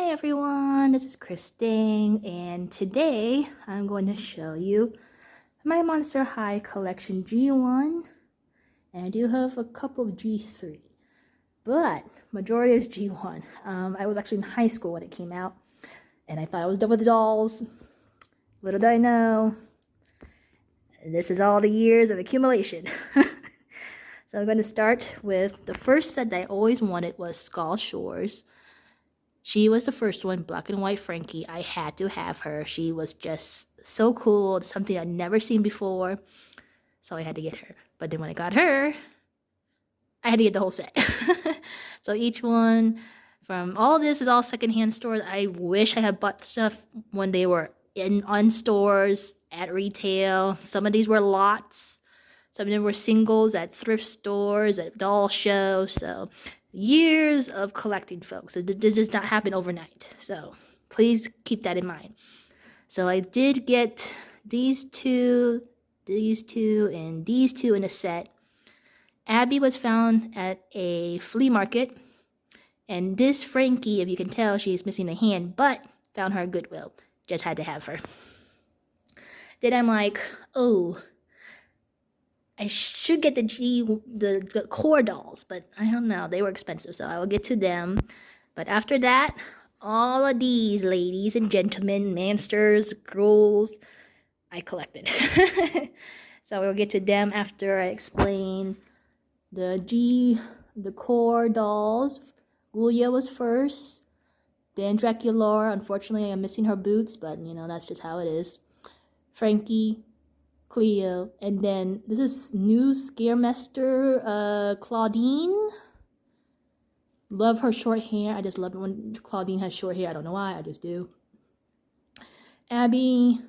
Hi everyone, this is Christine, and today I'm going to show you my Monster High collection G1, and I do have a couple of G3, but majority is G1. I was actually in high school when it came out, and I thought I was done with the dolls. Little did I know, this is all the years of accumulation. So I'm going to start with the first set that I always wanted was Skull Shores. She was the first one, black and white Frankie. I had to have her. She was just so cool, something I'd never seen before. So I had to get her. But then when I got her, I had to get the whole set. So each one from all this is all secondhand stores. I wish I had bought stuff when they were on stores, at retail. Some of these were lots. Some of them were singles at thrift stores, at doll shows. So years of collecting, folks. This does not happen overnight. So please keep that in mind. So I did get these two, and these two in a set. Abby was found at a flea market. And this Frankie, if you can tell, she is missing a hand, but found her at Goodwill. Just had to have her. Then I'm like, oh, I should get the core dolls, but I don't know. They were expensive, so I will get to them. But after that, all of these ladies and gentlemen, mansters, girls, I collected. So we'll get to them after I explain the core dolls. Ghoulia was first, then Draculaura. Unfortunately, I'm missing her boots, but you know, that's just how it is. Frankie, Cleo, and then this is new Scaremester, Claudine. Love her short hair. I just love it when Claudine has short hair. I don't know why, I just do. Abby,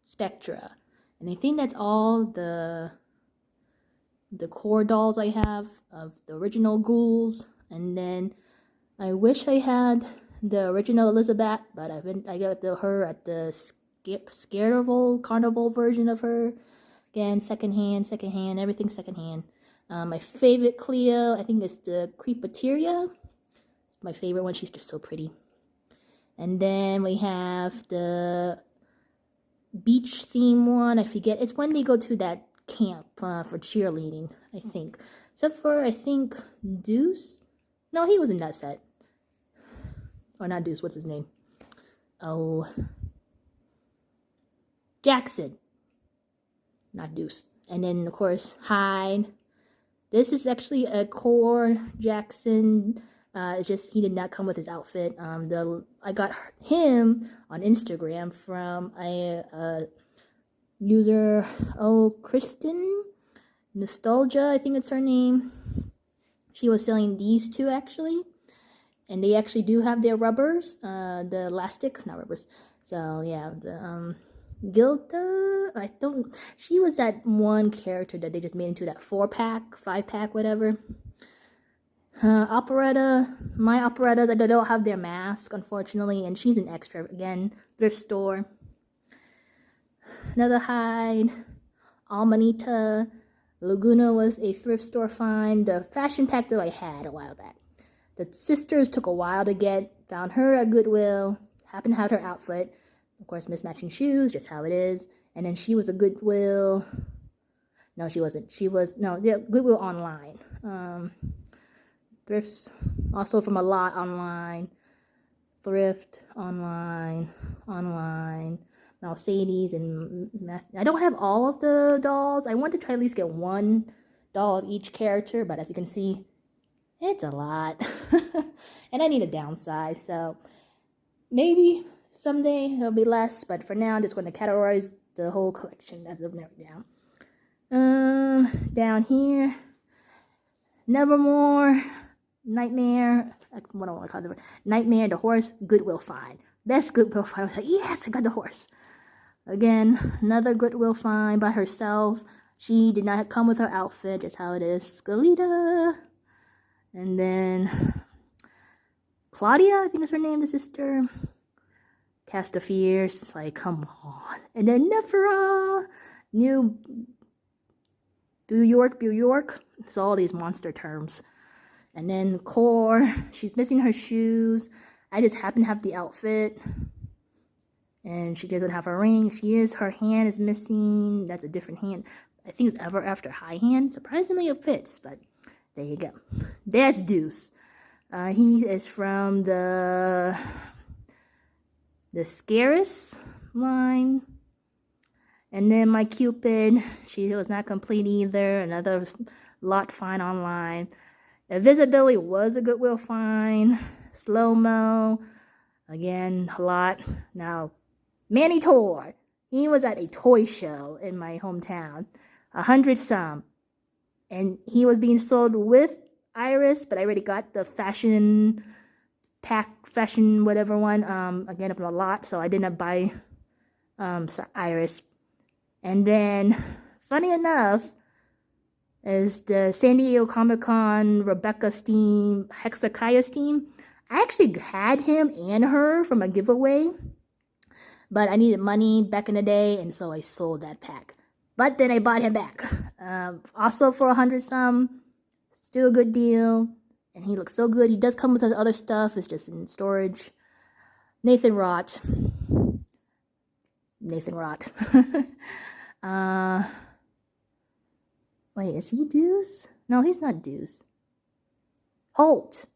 Spectra, and I think that's all the core dolls I have of the original ghouls. And then I wish I had the original Elizabeth, but I got her at the Carnival version of her. Again, secondhand, everything secondhand. My favorite Cleo, I think, is the Creepateria. It's my favorite one. She's just so pretty. And then we have the beach theme one. I forget. It's when they go to that camp for cheerleading, I think. Except for, I think, Deuce. No, he was in that set. Or not Deuce. What's his name? Oh, Jackson. Not Deuce. And then, of course, Hyde. This is actually a core Jackson. It's just he did not come with his outfit. I got him on Instagram from a user, Kristen Nostalgia, I think it's her name. She was selling these two actually, and they actually do have their rubbers, the elastic, not rubbers. So yeah, the Gilda, she was that one character that they just made into that 4-pack, 5-pack, whatever. Operetta, my operettas, I don't have their mask, unfortunately, and she's an extra, again, thrift store. Another Hyde, Almanita, Laguna was a thrift store find. The fashion pack that I had a while back. The sisters took a while to get, found her at Goodwill, happened to have her outfit. Of course, mismatching shoes, just how it is. And then she was a Goodwill. No, she wasn't. Goodwill online. Thrifts, also from a lot online. Thrift, online. Mercedes, and I don't have all of the dolls. I want to try at least get one doll of each character, but as you can see, it's a lot. And I need a downsize, so maybe someday it'll be less, but for now I'm just going to categorize the whole collection as of now. Down here, Nevermore, Nightmare, what do I want to call it? Nightmare, the horse, Goodwill find. Best Goodwill find. I was like, yes, I got the horse. Again, another Goodwill find by herself. She did not come with her outfit, just how it is. Skelita. And then Claudia, I think is her name, the sister. Cast of Fierce, like, come on. And then Nephra, new Bjork. It's all these monster terms. And then Core, she's missing her shoes. I just happen to have the outfit. And she doesn't have her ring. Her hand is missing. That's a different hand. I think it's Ever After High hand. Surprisingly, it fits, but there you go. That's Deuce. He is from the Scarus line. And then my Cupid, she was not complete either. Another lot find online. Invisibility was a Goodwill find. Slow-mo, again, a lot. Now, Manny Tor, he was at a toy show in my hometown, 100 some, and he was being sold with Iris, but I already got the fashion whatever one, again, up in a lot, so I didn't buy Iris. And then, funny enough, is the San Diego Comic-Con Rebecca Steam, Hexakaya Steam. I actually had him and her from a giveaway, but I needed money back in the day, and so I sold that pack. But then I bought him back. Also for 100 some, still a good deal, and he looks so good. He does come with other stuff, it's just in storage. Nathan Rott. Wait, is he Deuce? No, he's not Deuce. Holt,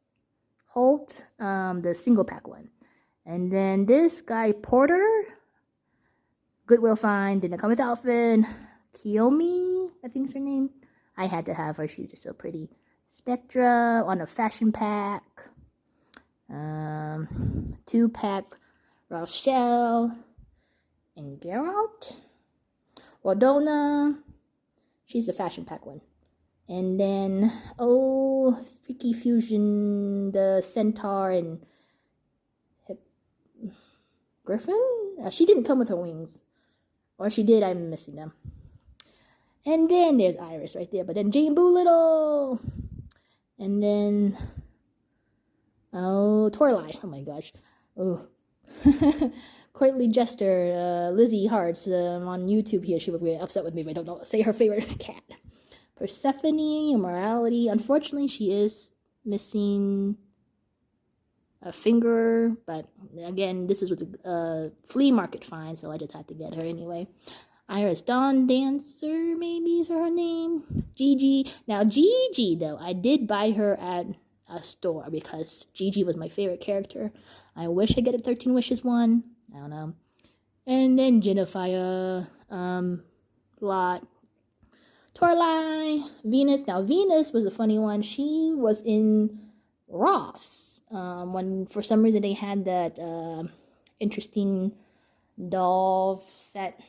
the single pack one. And then this guy, Porter, Goodwill find, didn't come with outfit. Kiyomi, I think is her name. I had to have her, she's just so pretty. Spectra on a fashion pack. 2-pack, Rochelle and Geralt. Waldona, she's the fashion pack one. And then, Freaky Fusion, the Centaur and Griffin? She didn't come with her wings. Or she did, I'm missing them. And then there's Iris right there. But then Jane Boolittle. And then, Torlai. Oh my gosh. Oh. Courtly Jester, Lizzie Hartz, on YouTube here. She would be upset with me if I don't say her favorite cat. Persephone, Immorality. Unfortunately, she is missing a finger, but again, this was a flea market find, so I just had to get her anyway. Iris Dawn Dancer, maybe is her name. Gigi. Now, Gigi, though, I did buy her at a store because Gigi was my favorite character. I wish I get a 13 Wishes one. I don't know. And then Jennifer, Lot. Torlai, Venus. Now, Venus was a funny one. She was in Ross. When for some reason they had that interesting doll set.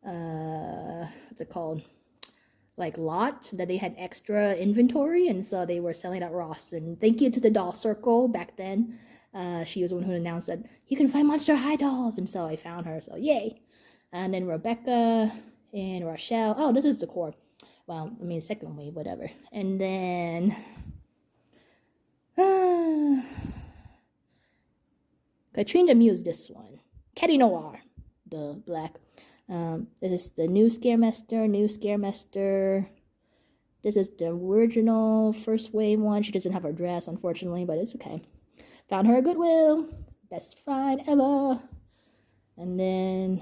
What's it called? Like lot that they had extra inventory, and so they were selling at Ross. And thank you to the Doll Circle back then. She was the one who announced that you can find Monster High dolls, and so I found her. So yay! And then Rebecca and Rochelle. Oh, this is the core. Well, I mean, second wave, whatever. And then Katrina Muse, this one. Caddy Noir, the black. This is the new Scaremaster. This is the original first wave one. She doesn't have her dress, unfortunately, but it's okay. Found her at Goodwill. Best find ever. And then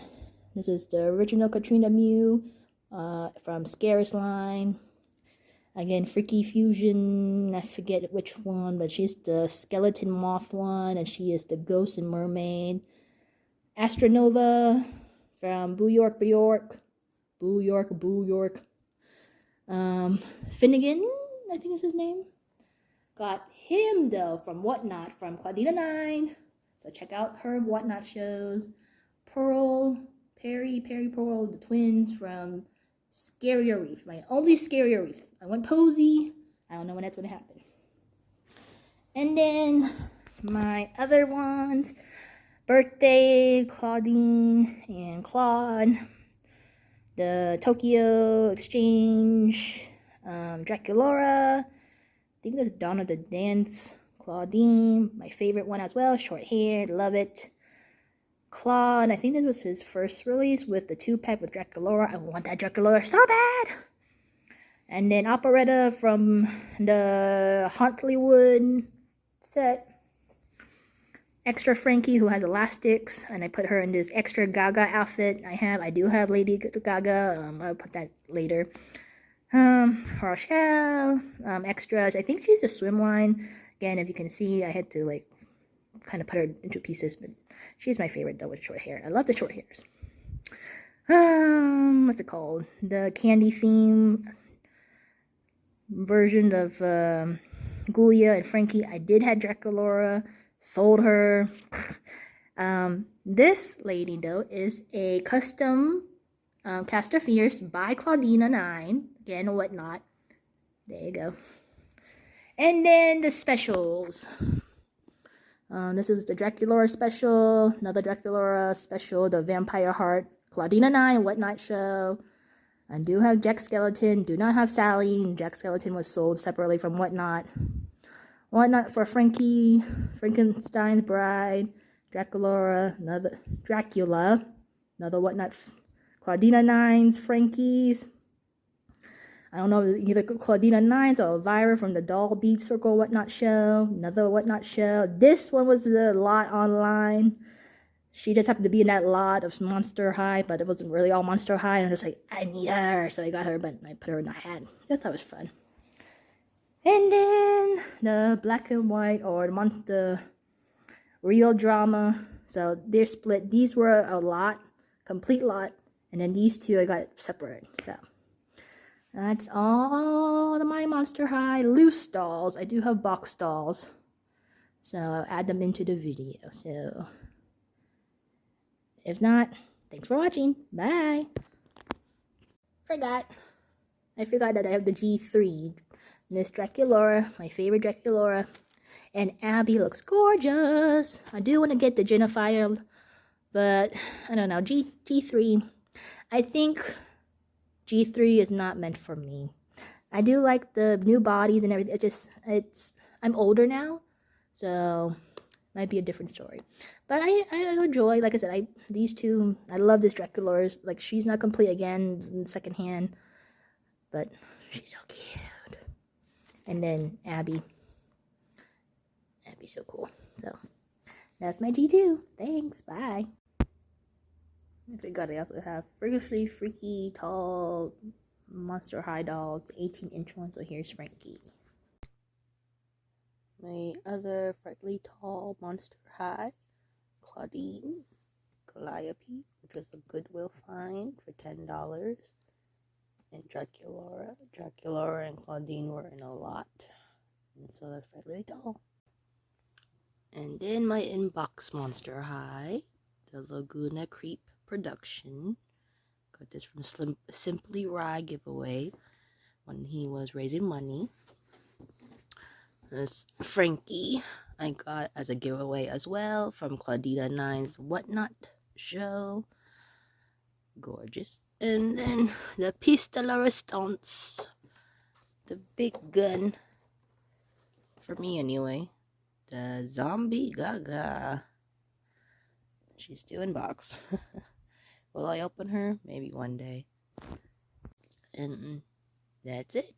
this is the original Katrina Mew from Scarus line. Again, Freaky Fusion, I forget which one, but she's the Skeleton Moth one, and she is the Ghost and Mermaid. Astronova from Boo York. Finnegan, I think is his name. Got him, though, from Whatnot, from Claudina 9. So check out her Whatnot shows. Perry Pearl, the twins from Scarier Reef. My only Scarier Reef. I went Posey. I don't know when that's going to happen. And then my other ones. Birthday, Claudine and Claude. The Tokyo Exchange. Draculaura. I think that's Donna the Dance. Claudine. My favorite one as well. Short hair. Love it. Claude, I think this was his first release with the 2-pack with Draculaura. I want that Draculaura so bad! And then Operetta from the Hollywood set. extra Frankie who has elastics, and I put her in this extra Gaga outfit I do have Lady Gaga. I'll put that later. Rochelle, extras. I think she's a swim line. Again, if you can see, I had to like kind of put her into pieces, but she's my favorite though with short hair. I love the short hairs. What's it called? The candy theme version of Gulia and Frankie. I did have Draculaura, sold her. This lady though is a custom Castor Fierce by Claudina 9. Again, whatnot. There you go. And then the specials. This is the Draculaura special, another Draculaura special, the Vampire Heart, Claudina 9, Whatnot show. I do have Jack Skeleton, do not have Sally. Jack Skeleton was sold separately from Whatnot. Whatnot for Frankie, Frankenstein's Bride, Draculaura, another Dracula, another Whatnot, Claudina 9s, Frankies. I don't know, either Claudina 9s or Elvira from the Doll Beat Circle Whatnot show. Another Whatnot show. This one was the lot online. She just happened to be in that lot of Monster High, but it wasn't really all Monster High. And I'm just like, I need her. So I got her, but I put her in the hat. I thought it was fun. And then the black and white or the real drama. So they're split. These were a lot, complete lot. And then these two I got separate. So that's all of my Monster High loose dolls. I do have box dolls, so I'll add them into the video. So if not, thanks for watching. Bye. I forgot that I have the G3. This Draculaura, my favorite Draculaura. And Abby looks gorgeous. I do want to get the Jennifer, but I don't know. G3. I think G3 is not meant for me. I do like the new bodies and everything. I'm older now, so might be a different story. But I enjoy, like I said, these two. I love this Draculaura. Like, she's not complete again in secondhand, but she's so cute. And then Abby's so cool. So that's my G2. Thanks. Bye. I forgot I also have freaky, tall Monster High dolls, the 18-inch one. So here's Frankie. My other frightfully tall Monster High, Claudine, Calliope, which was a Goodwill find for $10, and Draculaura. Draculaura and Claudine were in a lot, and so that's frightfully tall. And then my inbox Monster High, the Laguna Creep production. Got this from Simply Rye giveaway when he was raising money. This Frankie I got as a giveaway as well from Claudina 9's Whatnot show. Gorgeous. And then the piece de la resistance, the big gun, for me anyway, the Zombie Gaga. She's still in box. Will I open her? Maybe one day. And that's it.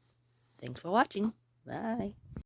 Thanks for watching. Bye.